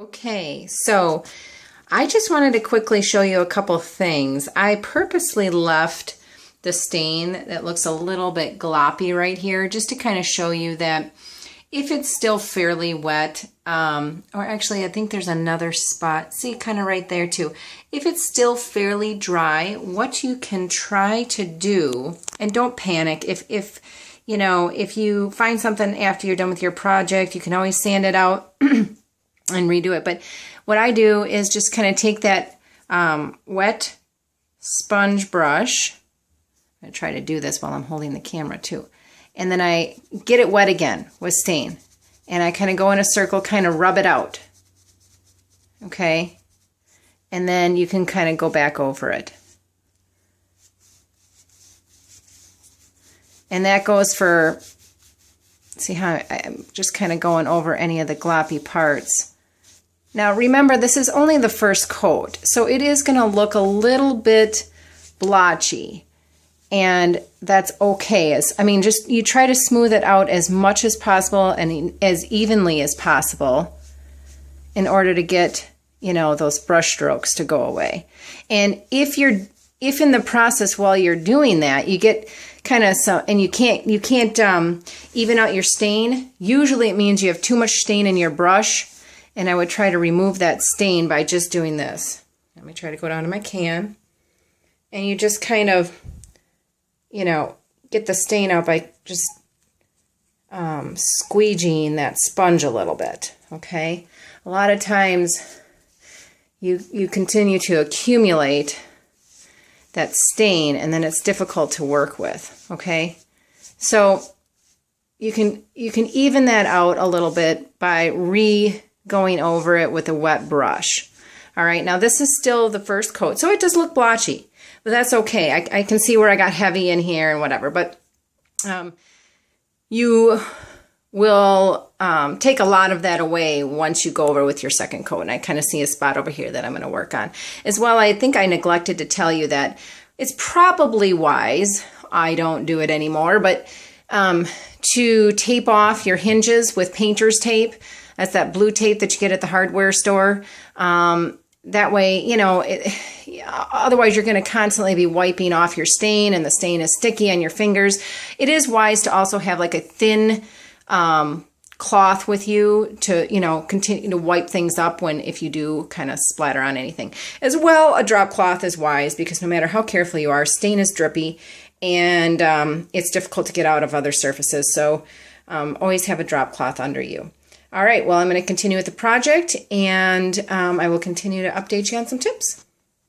Okay, so I just wanted to quickly show you a couple things. I purposely left the stain that looks a little bit gloppy right here just to kind of show you that if it's still fairly wet, or actually I think there's another spot, see kind of right there too. If it's still fairly dry, what you can try to do, and don't panic, if you find something after you're done with your project, you can always sand it out and redo it. But what I do is just kind of take that wet sponge brush. I'm going to try to do this while I'm holding the camera too. And then I get it wet again with stain. And I kind of go in a circle, kind of rub it out. Okay? And then you can kind of go back over it. And that goes for, see how I'm just kind of going over any of the gloppy parts. Now remember, this is only the first coat, so it is going to look a little bit blotchy. And that's okay. Just you try to smooth it out as much as possible and as evenly as possible in order to get, those brush strokes to go away. And if in the process while you're doing that, you get kind of some, and you can't even out your stain, usually it means you have too much stain in your brush, and I would try to remove that stain by just doing this. Let me try to go down to my can, and you just kind of get the stain out by just squeegeeing that sponge a little bit, okay? A lot of times you continue to accumulate that stain, and then it's difficult to work with, okay? So you can even that out a little bit by going over it with a wet brush. All right, now this is still the first coat, so it does look blotchy. But that's okay. I can see where I got heavy in here and whatever. But you will take a lot of that away once you go over with your second coat. And I kind of see a spot over here that I'm going to work on. As well, I think I neglected to tell you that it's probably wise, I don't do it anymore, but to tape off your hinges with painter's tape. That's that blue tape that you get at the hardware store. That way, otherwise you're going to constantly be wiping off your stain, and the stain is sticky on your fingers. It is wise to also have like a thin cloth with you to, continue to wipe things up if you do kind of splatter on anything. As well, a drop cloth is wise because no matter how careful you are, stain is drippy, and it's difficult to get out of other surfaces. So always have a drop cloth under you. All right, well, I'm going to continue with the project, and I will continue to update you on some tips.